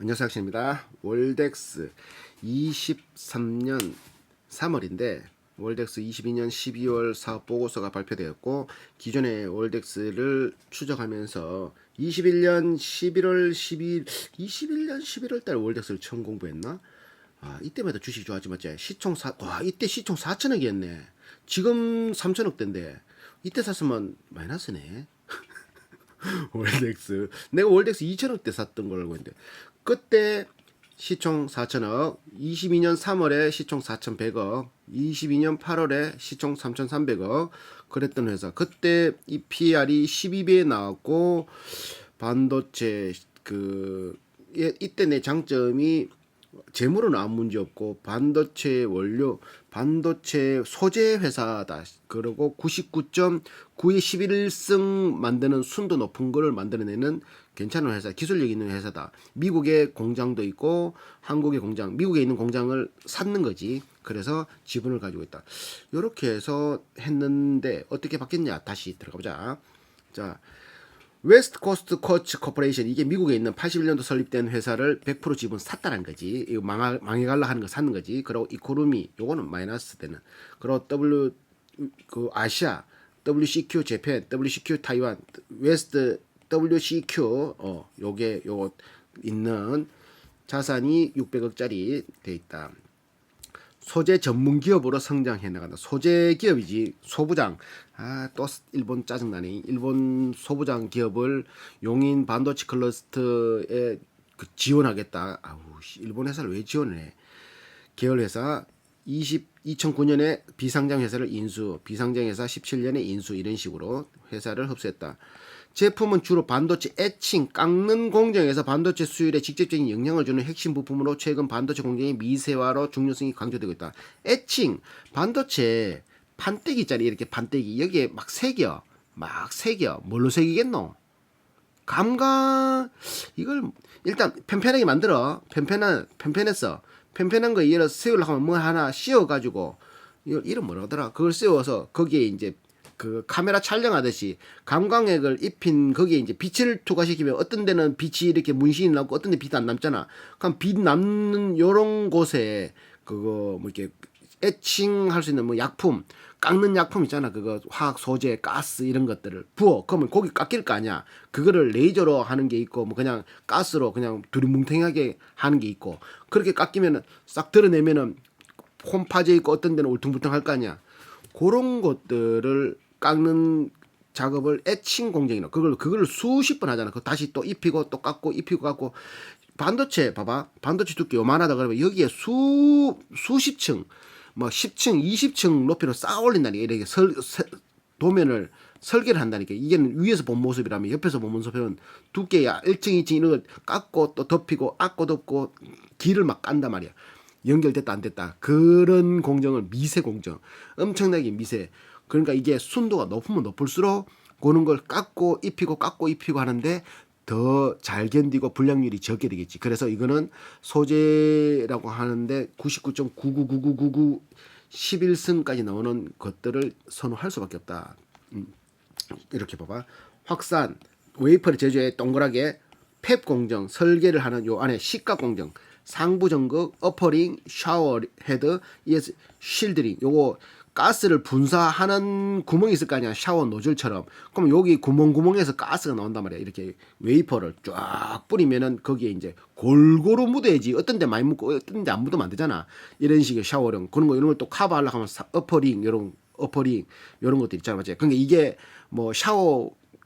안녕하세요, 학생입니다. 월덱스 23년 3월인데 월덱스 22년 12월 사업 보고서가 발표되었고, 기존의 월덱스를 추적하면서 21년 11월 12일 21년 11월 달 월덱스를 처음 공부했나? 이때마다 주식이 좋았지, 맞지? 이때 시총 4천억이었네. 지금 3천억대인데 이때 샀으면 마이너스네. 월덱스. 내가 월덱스 2천억 대 샀던 걸 알고 있는데, 그때 시총 4천억, 22년 3월에 시총 4,100억, 22년 8월에 시총 3,300억 그랬던 회사. 그때 이 PR이 12배에 나왔고, 반도체 이때 내 장점이 재물은 아무 문제 없고, 반도체 원료, 반도체 소재 회사다. 그리고 99.9의 11승 만드는 순도 높은 거를 만들어내는 괜찮은 회사, 기술력 있는 회사다. 미국에 공장도 있고 한국에 공장, 미국에 있는 공장을 샀는 거지. 그래서 지분을 가지고 있다. 이렇게 해서 했는데 어떻게 바뀌었냐? 다시 들어가 보자. 자, 웨스트 코스트 코치 코퍼레이션, 이게 미국에 있는 81년도 설립된 회사를 100% 지분 샀다는 거지. 이거 망해갈라 하는 거 샀는 거지. 그리고 이코노미, 요거는 마이너스 되는. 그리고 아시아, WCQ 재팬, WCQ 타이완, 웨스트 WCQ, 요거 있는 자산이 600억짜리 돼 있다. 소재 전문 기업으로 성장해 나간다. 소재 기업이지. 소부장. 또 일본 짜증나네. 일본 소부장 기업을 용인 반도체 클러스터에 지원하겠다. 일본 회사를 왜 지원해? 계열 회사 2009년에 비상장 회사를 인수, 비상장 회사 17년에 인수, 이런 식으로 회사를 흡수했다. 제품은 주로 반도체 에칭, 깎는 공정에서 반도체 수율에 직접적인 영향을 주는 핵심 부품으로 최근 반도체 공정의 미세화로 중요성이 강조되고 있다. 에칭, 반도체 판때기짜리, 이렇게 판때기 여기에 막 새겨. 뭘로 새기겠노? 이걸 일단 편편하게 만들어. 편편했어. 편편한 거 예를 세우려고 하면 뭐 하나 씌워가지고, 이름 뭐라더라? 그걸 씌워서 거기에 이제 그 카메라 촬영하듯이 감광액을 입힌 거기에 이제 빛을 투과시키면 어떤 데는 빛이 이렇게 문신이 남고 어떤 데 빛이 안 남잖아. 그럼 빛 남는 요런 곳에 그거 뭐 이렇게 에칭할 수 있는 뭐 약품, 깎는 약품 있잖아. 그거 화학 소재, 가스 이런 것들을 부어. 그러면 거기 깎일 거 아니야. 그거를 레이저로 하는 게 있고 뭐 그냥 가스로 그냥 두리뭉탱하게 하는 게 있고, 그렇게 깎이면은 싹 드러내면은 홈 파져 있고 어떤 데는 울퉁불퉁할 거 아니야. 그런 것들을 깎는 작업을 에칭 공정이라. 그걸 수십 번 하잖아. 그 다시 또 입히고 또 깎고 입히고 깎고. 반도체 봐봐. 반도체 두께 요만하다 그러면 여기에 수십 층, 뭐 10층, 20층 높이로 쌓아 올린다니까. 이렇게 도면을 설계를 한다니까. 이게 위에서 본 모습이라면 옆에서 본 모습은 두께야 1층, 2층 이런 걸 깎고 또 덮이고 깎고 덮고 길을 막 깐단 말이야. 연결됐다 안 됐다. 그런 공정을 미세 공정. 엄청나게 미세. 그러니까 이게 순도가 높으면 높을수록 그런 걸 깎고 입히고 하는데 더 잘 견디고 불량률이 적게 되겠지. 그래서 이거는 소재라고 하는데 99.999999 11승까지 나오는 것들을 선호할 수밖에 없다. 이렇게 봐봐. 확산, 웨이퍼를 제조해 동그랗게 펩 공정, 설계를 하는 요 안에 시각 공정, 상부 전극, 어퍼링, 샤워 헤드, ES 실드링. 요거 가스를 분사하는 구멍이 있을 거 아니야. 샤워 노즐처럼. 그럼 여기 구멍에서 가스가 나온단 말이야. 이렇게 웨이퍼를 쫙 뿌리면은 거기에 이제 골고루 묻어야지. 어떤 데 많이 묻고 어떤 데 안 묻으면 안 되잖아. 이런 식의 샤워령. 그런 거 이런 걸 또 커버하려고 하면 어퍼링 이런 것들 있잖아. 맞지? 그러니까 이게 뭐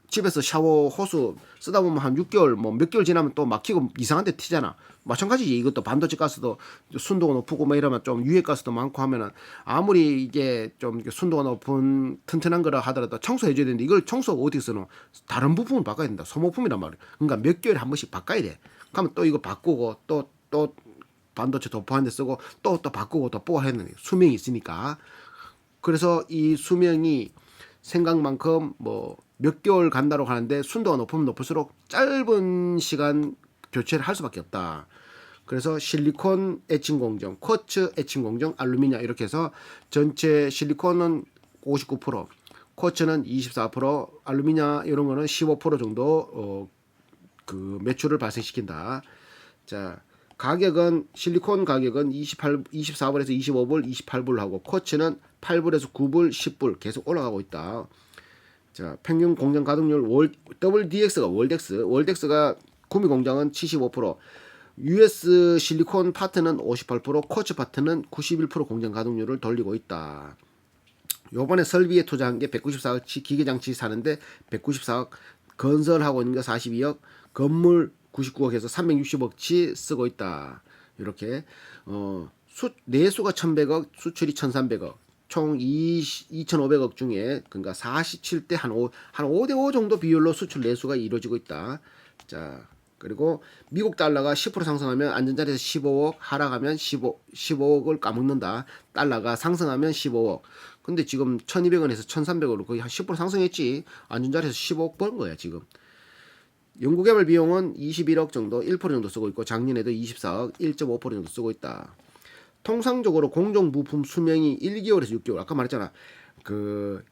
집에서 샤워 호수 쓰다 보면 한 6개월 뭐 몇 개월 지나면 또 막히고 이상한 데 튀잖아. 마찬가지지. 이것도 반도체 가스도 순도가 높고 뭐 이러면 좀 유해 가스도 많고 하면은 아무리 이게 좀 순도가 높은 튼튼한 거라 하더라도 청소해 줘야 되는데, 이걸 청소가 어떻게 쓰노? 다른 부품을 바꿔야 된다. 소모품이란 말이야. 그러니까 몇 개월에 한 번씩 바꿔야 돼. 그러면 또 이거 바꾸고 또 반도체 도포하는 데 쓰고 또 바꾸고 또 뽑아야 수명이 있으니까. 그래서 이 수명이 생각만큼 뭐 몇 개월 간다고 하는데 순도가 높으면 높을수록 짧은 시간 교체를 할 수밖에 없다. 그래서 실리콘 에칭 공정, 쿼츠 에칭 공정, 알루미늄 이렇게 해서 전체 실리콘은 59%, 쿼츠는 24%, 알루미늄 이런 거는 15% 정도 그 매출을 발생시킨다. 자, 가격은 실리콘 가격은 24불에서 25불, 28불 하고 쿼츠는 8불에서 9불, 10불 계속 올라가고 있다. 자, 평균 공정 가동률 WDX가 월덱스가 구미 공장은 75%, US 실리콘 파트는 58%, 쿼츠 파트는 91% 공정 가동률을 돌리고 있다. 요번에 설비에 투자한 게 194억치 기계장치 사는데 194억, 건설하고 있는 게 42억, 건물 99억에서 360억치 쓰고 있다. 이렇게 내수가 1100억, 수출이 1300억, 총 2500억 중에 그러니까 47대 한 5대5 정도 비율로 수출 내수가 이루어지고 있다. 자, 그리고 미국 달러가 10% 상승하면 안전자리에서 15억, 하락하면 15억을 까먹는다. 달러가 상승하면 15억. 근데 지금 1200원에서 1300원으로 거의 한 10% 상승했지. 안전자리에서 15억 번 거야, 지금. 연구개발 비용은 21억 정도, 1% 정도 쓰고 있고 작년에도 24억, 1.5% 정도 쓰고 있다. 통상적으로 공정부품 수명이 1개월에서 6개월. 아까 말했잖아. 그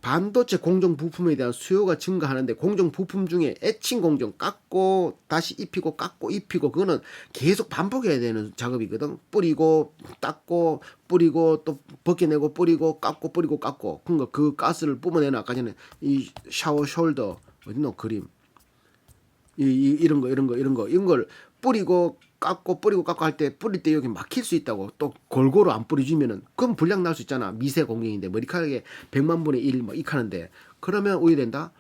반도체 공정부품에 대한 수요가 증가하는데 공정부품 중에 애칭 공정 깎고 다시 입히고 깎고 입히고 그거는 계속 반복해야 되는 작업이거든. 뿌리고 닦고 뿌리고 또 벗겨내고 뿌리고 깎고 뿌리고 깎고 그러니까 그 가스를 뿜어내는 아까 전에 이 샤워 숄더 어딨노 그림 이런 걸 뿌리고 깎고 할 때 뿌릴 때 여기 막힐 수 있다고. 또 골고루 안 뿌려주면은 그럼 불량 날 수 있잖아. 미세 공정인데 머리카락에 100만 분의 1 뭐 익하는데 그러면 어떻게 된다?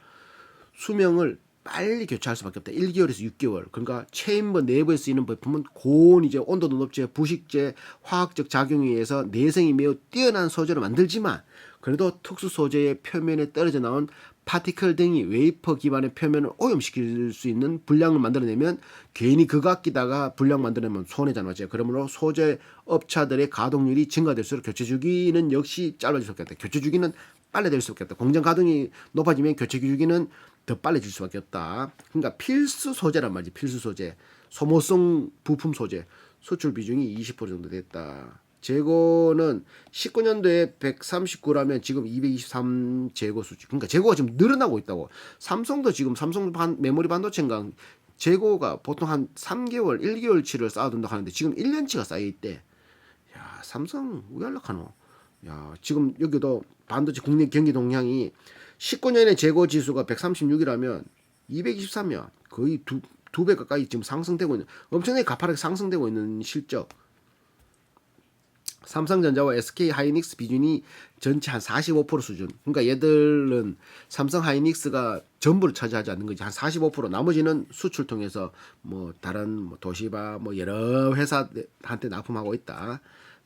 수명을 빨리 교체할 수밖에 없다. 1개월에서 6개월. 그러니까 체인버 내부에 쓰이는 부품은 고온 이제 온도도 높지 부식제 화학적 작용에 의해서 내성이 매우 뛰어난 소재로 만들지만 그래도 특수 소재의 표면에 떨어져 나온 파티클 등이 웨이퍼 기반의 표면을 오염시킬 수 있는 불량을 만들어내면 괜히 그거 아끼다가 불량 만들어내면 손해잖아. 그러므로 소재 업체들의 가동률이 증가될수록 교체 주기는 역시 짧아질 수밖에 없다. 교체 주기는 빨리 될 수밖에 없다. 공정 가동이 높아지면 교체 주기는 더 빨라질 수밖에 없다. 그러니까 필수 소재란 말이지. 필수 소재. 소모성 부품 소재. 수출 비중이 20% 정도 됐다. 재고는 19년도에 139라면 지금 223 재고 수치. 그러니까 재고가 지금 늘어나고 있다고. 삼성도 지금 메모리 반도체인가 재고가 보통 한 3개월, 1개월치를 쌓아둔다고 하는데 지금 1년치가 쌓여 있대. 야, 삼성 왜 연락하노? 야, 지금 여기도 반도체 국내 경기 동향이 19년에 재고 지수가 136이라면 223이야. 거의 두 배 가까이 지금 상승되고 있는 엄청나게 가파르게 상승되고 있는 실적. 삼성전자와 SK 하이닉스 비중이 전체 한 45% 수준. 그러니까 얘들은 삼성 하이닉스가 전부를 차지하지 않는 거지. 한 45%. 나머지는 수출 통해서 뭐 다른 뭐 도시바 뭐 여러 회사한테 납품하고 있다.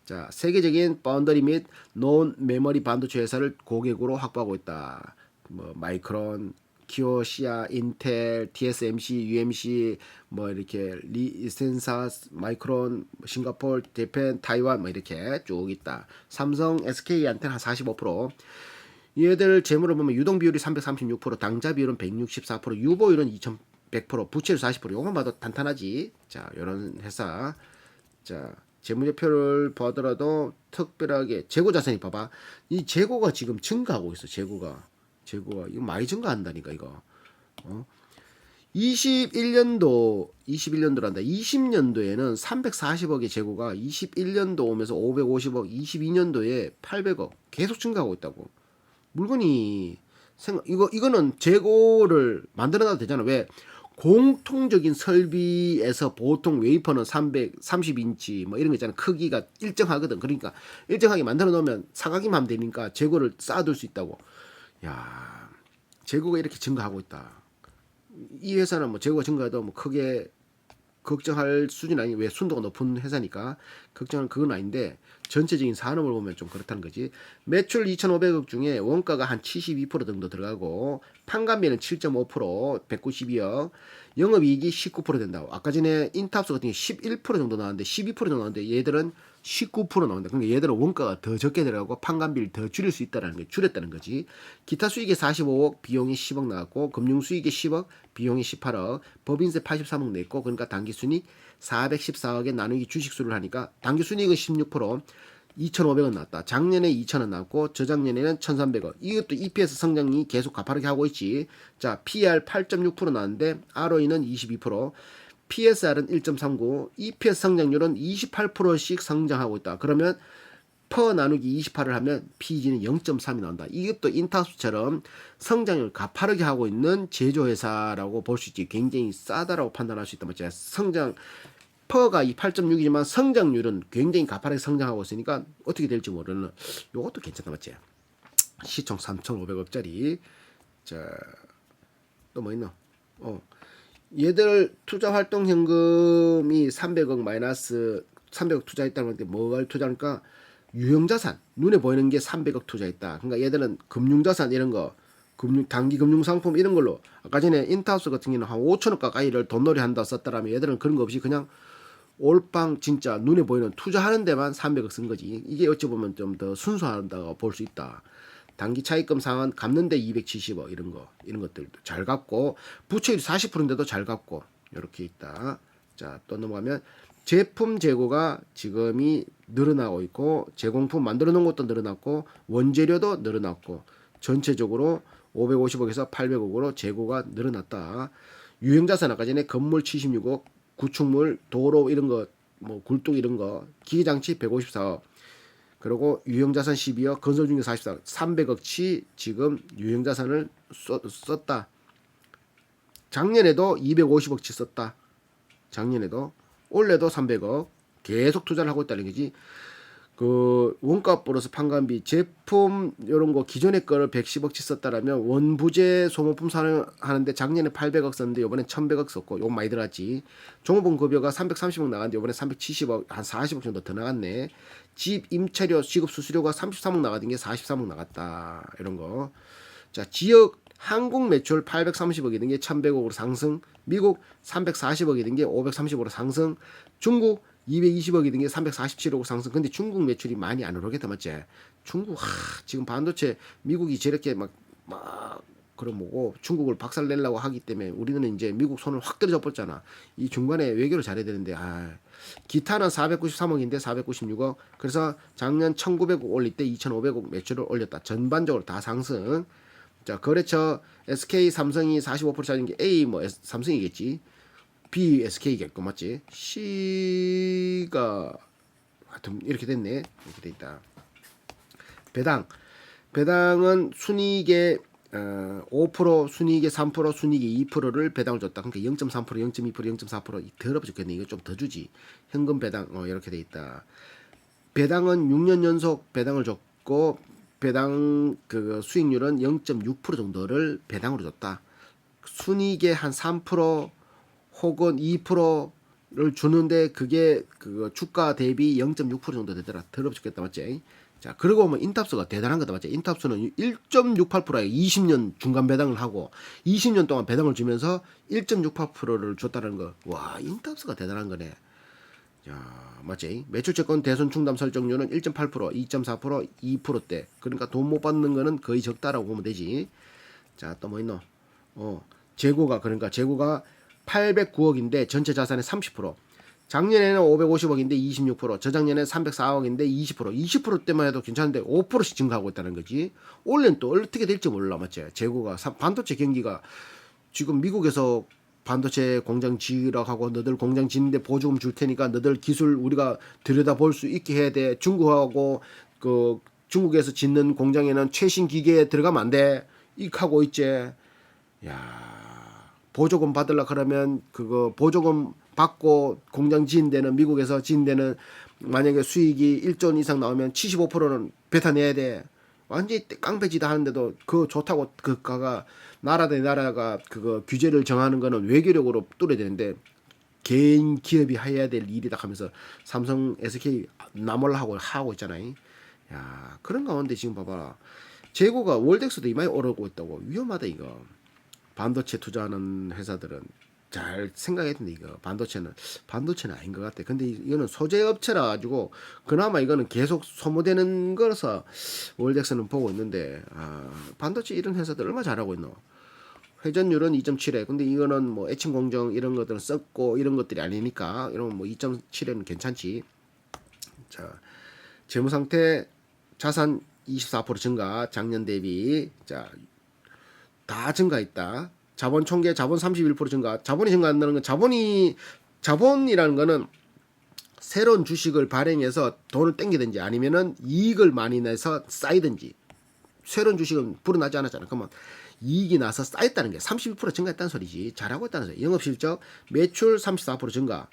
자, 세계적인 파운더리 및 논 메모리 반도체 회사를 고객으로 확보하고 있다. 뭐 마이크론, 키오시아, 인텔, TSMC, UMC, 뭐 이렇게 리센사, 마이크론, 싱가포르, 재팬, 타이완 뭐 이렇게 쭉 있다. 삼성, SK한테는 한 45%. 얘들 재물을 보면 유동 비율이 336%, 당자 비율은 164%, 유보율은 2100%, 부채율 40%. 요것만 봐도 탄탄하지. 자, 이런 회사. 자, 재무제표를 보더라도 특별하게 재고 자산이 봐봐. 이 재고가 지금 증가하고 있어. 재고가 이거 많이 증가한다니까 이거. 21년도란다. 20년도에는 340억의 재고가 21년도 오면서 550억, 22년도에 800억 계속 증가하고 있다고. 물건이 이거는 재고를 만들어놔도 되잖아. 왜? 공통적인 설비에서 보통 웨이퍼는 330인치 뭐 이런 거 있잖아. 크기가 일정하거든. 그러니까 일정하게 만들어 놓으면 사가기만 하면 되니까 재고를 쌓아둘 수 있다고. 야, 재고가 이렇게 증가하고 있다. 이 회사는 뭐 재고가 증가해도 뭐 크게 걱정할 수준 아니. 왜? 순도가 높은 회사니까 걱정할 그건 아닌데 전체적인 산업을 보면 좀 그렇다는 거지. 매출 2,500억 중에 원가가 한 72% 정도 들어가고 판관비는 7.5%, 192억, 영업이익이 19% 된다고. 아까 전에 인탑스 같은 게 11% 정도 나왔는데 12% 정도 나왔는데 얘들은 19% 나온다. 그러니까 얘들은 원가가 더 적게 들어가고 판관비를 더 줄일 수 있다는 게 줄였다는 거지. 기타 수익이 45억, 비용이 10억 나왔고 금융 수익이 10억, 비용이 18억, 법인세 83억 냈고 그러니까 당기순이익 414억에 나누기 주식수를 하니까 당기순이익은 16%, 2,500원 나왔다. 작년에 2,000원 나왔고 저작년에는 1,300원. 이것도 EPS 성장이 계속 가파르게 하고 있지. 자, PER 8.6% 나왔는데 ROE는 22%, PSR은 1.39, EPS 성장률은 28%씩 성장하고 있다. 그러면 퍼 나누기 28을 하면 PEG는 0.3이 나온다. 이것도 인탑스처럼 성장률 가파르게 하고 있는 제조회사라고 볼 수 있지. 굉장히 싸다라고 판단할 수 있다. 맞지? 성장 퍼가 이 8.6이지만 성장률은 굉장히 가파르게 성장하고 있으니까 어떻게 될지 모르는 요것도 괜찮다. 맞지? 시총 3,500억짜리. 자, 또 뭐 있노? 얘들 투자활동 현금이 300억 마이너스 300억 투자했다는 건데 뭘 투자할까? 유형자산, 눈에 보이는 게 300억 투자했다. 그러니까 얘들은 금융자산 이런 거, 단기 금융상품 이런 걸로 아까 전에 인타우스 같은 경우는 한 5천억 가까이를 돈놀이 한다 썼다라면 얘들은 그런 거 없이 그냥 올빵 진짜 눈에 보이는 투자하는 데만 300억 쓴 거지. 이게 어찌 보면 좀 더 순수하다고 볼 수 있다. 단기 차입금 상환 갚는데 270억 이런 것들도 잘 갚고 부채율 40%인데도 잘 갚고 이렇게 있다. 자, 또 넘어가면 제품 재고가 지금이 늘어나고 있고 제공품 만들어 놓은 것도 늘어났고 원재료도 늘어났고 전체적으로 550억에서 800억으로 재고가 늘어났다. 유형자산 아까 전에 건물 76억, 구축물, 도로 이런 거, 뭐 굴뚝 이런 거, 기계장치 154억, 그리고 유형자산 12억, 건설중개 44억, 300억치 지금 유형자산을 썼다. 작년에도 250억치 썼다. 작년에도 올해도 300억 계속 투자를 하고 있다는 거지. 그 원가 플러스 판관비 제품 이런 거 기존의 거를 110억치 썼다라면 원부재 소모품 사용하는데 작년에 800억 썼는데 이번엔 1100억 썼고 요거 많이 들어갔지. 종업원 급여가 330억 나갔는데 이번에 370억 한 40억 정도 더 나갔네. 집 임차료 지급 수수료가 33억 나가던 게 43억 나갔다. 이런 거. 자, 지역 한국 매출 830억이던 게 1100억으로 상승, 미국 340억이던 게 530억으로 상승, 중국 220억이던 게 347억으로 상승. 근데 중국 매출이 많이 안 오르겠다. 맞지? 중국 지금 반도체 미국이 저렇게 막 그런 뭐고 중국을 박살 내려고 하기 때문에 우리는 이제 미국 손을 확 들어져 버렸잖아. 이 중간에 외교를 잘해야 되는데 기타는 493억인데 496억. 그래서 작년 1900억 올릴 때 2500억 매출을 올렸다. 전반적으로 다 상승. 자, 거래처 SK 삼성이 45%짜리인 게 A 뭐 삼성이겠지. B SK겠고 맞지? C가 하여튼 이렇게 됐네. 이렇게 돼 있다. 배당은 순이익의 5%, 순이익의 3%, 순이익의 2%를 배당을 줬다. 그러니까 0.3%, 0.2%, 0.4% 더럽게 좋겠네. 이거 좀 더 주지. 현금 배당 이렇게 돼 있다. 배당은 6년 연속 배당을 줬고 배당 그 수익률은 0.6% 정도를 배당으로 줬다. 순이익의 한 3% 혹은 2%를 주는데 그게 그 주가 대비 0.6% 정도 되더라. 더럽게 좋겠다. 맞지? 자, 그러고 보면 인탑스가 대단한 거다. 맞지? 인탑스는 1.68%에 20년 중간 배당을 하고 20년 동안 배당을 주면서 1.68%를 줬다는 거. 와, 인탑스가 대단한 거네. 자, 맞지? 매출채권 대손 충당 설정률은 1.8%, 2.4%, 2%대. 그러니까 돈 못 받는 거는 거의 적다라고 보면 되지. 자, 또 뭐 있노? 재고가 809억인데 전체 자산의 30%. 작년에는 550억인데 26%, 저작년에 304억인데 20%, 20%대만 해도 괜찮은데 5%씩 증가하고 있다는 거지. 올해는 또 어떻게 될지 몰라. 맞지? 재고가 반도체 경기가 지금 미국에서 반도체 공장 지으라고 하고 너들 공장 짓는데 보조금 줄 테니까 너들 기술 우리가 들여다볼 수 있게 해야 돼. 중국하고 그 중국에서 짓는 공장에는 최신 기계에 들어가면 안 돼. 이렇게 하고 있지. 야, 보조금 받으려 그러면 그거 보조금 받고 공장 지은 데는 미국에서 지은 데는 만약에 수익이 1조 원 이상 나오면 75%는 뱉어내야 돼. 완전히 깡패짓 하는데도 그거 좋다고 그가가 나라 대 나라가 그거 규제를 정하는 거는 외교력으로 뚫어야 되는데 개인 기업이 해야 될 일이다 하면서 삼성, SK 나몰라 하고 있잖아요. 야, 그런 가운데 지금 봐봐. 재고가 월덱스도 이마에 오르고 있다고. 위험하다 이거. 반도체 투자하는 회사들은 잘 생각해야 된다 이거. 반도체는 아닌 것 같아. 근데 이거는 소재 업체라 가지고 그나마 이거는 계속 소모되는 거라서 월덱스는 보고 있는데 반도체 이런 회사들 얼마나 잘하고 있노. 회전율은 2.7회. 근데 이거는 뭐 애칭 공정 이런 것들은 썼고 이런 것들이 아니니까 이런 뭐 2.7회는 괜찮지. 자, 재무 상태 자산 24% 증가 작년 대비. 자, 다 증가했다. 자본 총계 자본 31% 증가. 자본이 증가한다는 건 자본이 자본이라는 거는 새로운 주식을 발행해서 돈을 땡기든지 아니면은 이익을 많이 내서 쌓이든지. 새로운 주식은 불어나지 않았잖아. 그러면 이익이 나서 쌓였다는 게 32% 증가했다는 소리지. 잘하고 있다는 소리. 영업실적 매출 34% 증가,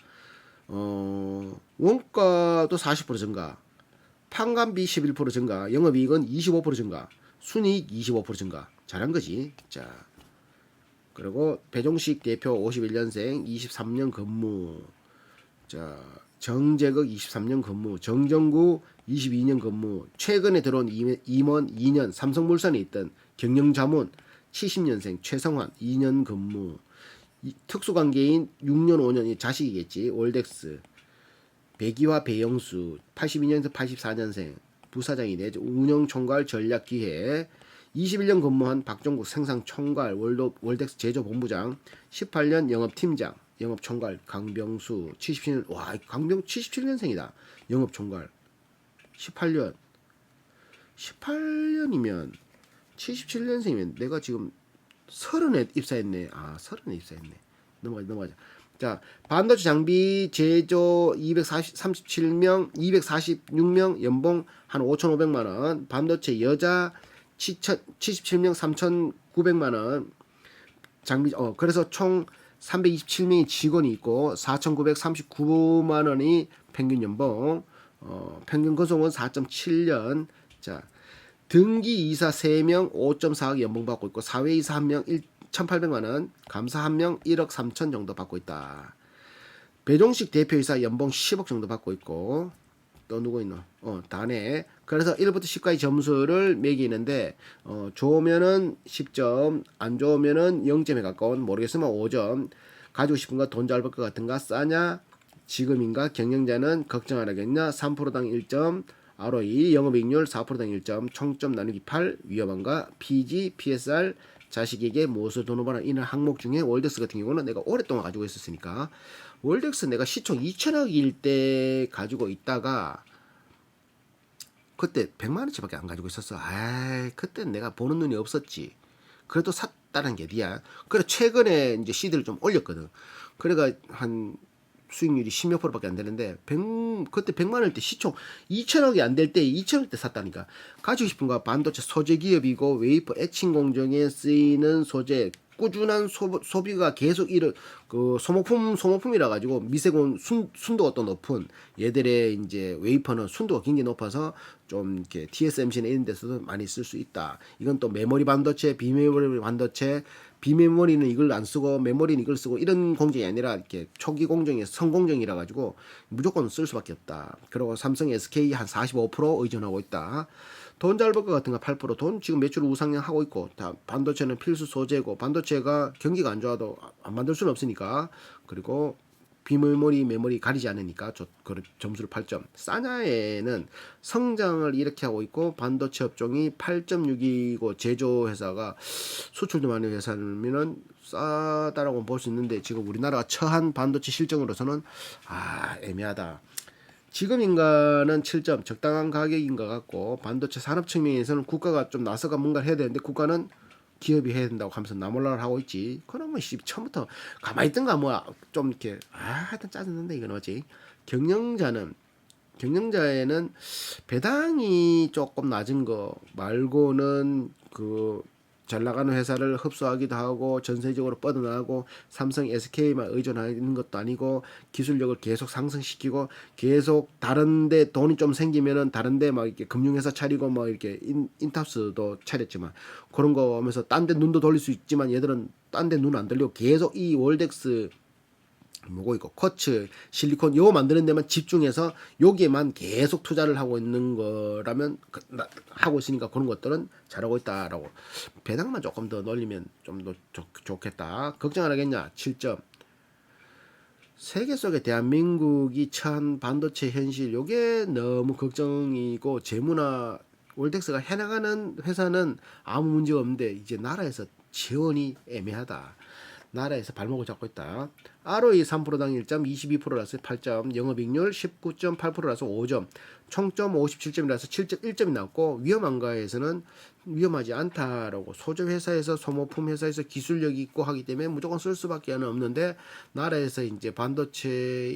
원가도 40% 증가, 판관비 11% 증가, 영업이익은 25% 증가, 순이익 25% 증가. 잘한 거지. 자, 그리고 배종식 대표 51년생 23년 근무. 자, 정재극 23년 근무, 정정구 22년 근무, 최근에 들어온 임원 2년 삼성물산에 있던 경영자문 70년생 최성환 2년 근무, 특수관계인 6년 5년이 자식이겠지. 월덱스 백이화 배영수 82년에서 84년생 부사장이네. 운영총괄 전략기획 21년 근무한 박종국 생산총괄 월덱스 제조본부장 18년 영업팀장 영업총괄 강병수 77년. 와, 강병 77년생이다. 영업총괄 18년이면 77년생이면 내가 지금 30에 입사했네. 아, 30에 입사했네. 넘어가자. 자, 반도체 장비 제조 237명, 246명, 연봉 한 5,500만 원. 반도체 여자 77명 3,900만 원. 장비 그래서 총 327명의 직원이 있고 4,939만 원이 평균 연봉. 평균 근속은 4.7년. 자, 등기 이사 3명 5.4억 연봉 받고 있고 사회이사 1명 1,800만 원, 감사 1명 1억 3천 정도 받고 있다. 배종식 대표이사 연봉 10억 정도 받고 있고, 또 누구 있노? 다네. 그래서 1부터 10까지 점수를 매기는데 좋으면은 10점, 안 좋으면은 0점에 가까운, 모르겠으면 5점. 가지고 싶은 거, 돈 잘 벌 것 같은가, 싸냐, 지금인가, 경영자는 걱정 안 하겠냐, 3%당 1점, ROE, 영업이익률 4%당 1점, 총점 나누기 8, 위험한가, PG, PSR, 자식에게 무엇을 돈을 이런 항목 중에 월덱스 같은 경우는 내가 오랫동안 가지고 있었으니까, 월덱스 내가 시총 2천억일 때 가지고 있다가 그때 100만원치밖에 안 가지고 있었어. 아이, 그때 내가 보는 눈이 없었지. 그래도 샀다는 게 니야. 그래 최근에 이제 시드를 좀 올렸거든. 그래가 한 수익률이 10몇 프로밖에 안 되는데 그때 100만 원일 때 시총 2천억이 안 될 때 2천억 때 샀다니까. 가지고 싶은 거 반도체 소재 기업이고 웨이퍼 에칭 공정에 쓰이는 소재, 꾸준한 소비가 계속 그 소모품이라 가지고 미세군 순도가 또 높은 얘들의 이제 웨이퍼는 순도가 굉장히 높아서 좀 이렇게 TSMC나 이런 데서도 많이 쓸 수 있다. 이건 또 메모리 반도체, 비메모리 반도체, 비메모리는 이걸 안 쓰고 메모리는 이걸 쓰고 이런 공정이 아니라 이렇게 초기 공정이 성공정이라 가지고 무조건 쓸 수밖에 없다. 그리고 삼성 SK 한 45% 의존하고 있다. 돈 잘 벌 것 같은가 8%. 돈 지금 매출 우상향 하고 있고, 다 반도체는 필수 소재고, 반도체가 경기가 안 좋아도 안 만들 수는 없으니까. 그리고 비메모리 메모리 가리지 않으니까 점수를 8점. 사냐에는 성장을 이렇게 하고 있고 반도체 업종이 8.6이고 제조회사가 수출도 많은 회사면은 싸다라고 볼 수 있는데 지금 우리나라가 처한 반도체 실적으로서는 애매하다. 지금인가는 7점, 적당한 가격인 것 같고, 반도체 산업 측면에서는 국가가 좀 나서가 뭔가를 해야 되는데 국가는 기업이 해야 된다고 하면서 나몰라를 하고 있지. 그러면 처음부터 가만히 있던가 뭐 좀 이렇게 하여튼 짜증난다 이건 어지. 경영자에는 배당이 조금 낮은 거 말고는 그 잘 나가는 회사를 흡수하기도 하고 전세적으로 뻗어나가고 삼성, SK만 의존하는 것도 아니고 기술력을 계속 상승시키고 계속 다른데 돈이 좀 생기면은 다른데 막 이렇게 금융회사 차리고 뭐 이렇게 인탑스도 차렸지만 그런 거 하면서 딴 데 눈도 돌릴 수 있지만 얘들은 딴 데 눈 안 돌리고 계속 이 월덱스 뭐고 이거 쿼츠 실리콘 요 만드는 데만 집중해서 여기에만 계속 투자를 하고 있는 거라면 하고 있으니까 그런 것들은 잘하고 있다라고. 배당만 조금 더 놀리면 좀 더 좋겠다. 걱정 안 하겠냐. 7점. 세계 속에 대한민국이 처한 반도체 현실 요게 너무 걱정이고, 재무나 월덱스가 해나가는 회사는 아무 문제가 없는데 이제 나라에서 지원이 애매하다. 나라에서 발목을 잡고 있다. ROE 3%당 1점, 22%라서 8점, 영업이익률 19.8%라서 5점, 총점 57점이라서 7.1점이 나왔고 위험한가에서는 위험하지 않다라고 소재 회사에서 소모품 회사에서 기술력이 있고 하기 때문에 무조건 쓸 수밖에 없는데 나라에서 이제 반도체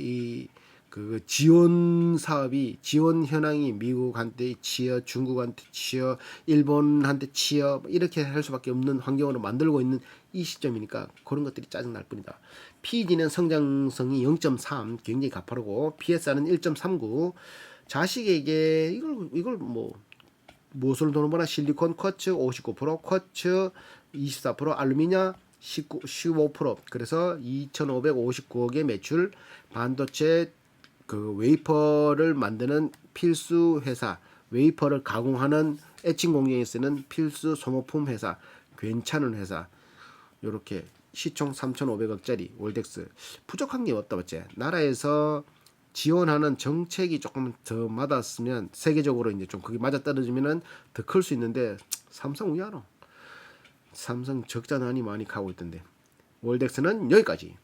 그 지원 사업이 지원 현황이 미국한테 치여 중국한테 치여 일본한테 치여 이렇게 할 수밖에 없는 환경으로 만들고 있는 이 시점이니까 그런 것들이 짜증날 뿐이다. PEG는 성장성이 0.3 굉장히 가파르고 PSR은 1.39 자식에게 이걸 뭐 무엇으로 돈을 버나 실리콘 쿼츠 59% 쿼츠 24% 알루미늄 15% 그래서 2,559억의 매출 반도체 그 웨이퍼를 만드는 필수 회사 웨이퍼를 가공하는 에칭 공정에 쓰는 필수 소모품 회사 괜찮은 회사 요렇게 시총 3,500억짜리 월덱스 부족한 게 없다 맞지? 나라에서 지원하는 정책이 조금 더 맞았으면 세계적으로 이제 좀 그게 맞아 떨어지면은 더 클 수 있는데 삼성 위하노 삼성 적자 난이 많이 가고 있던데 월덱스는 여기까지.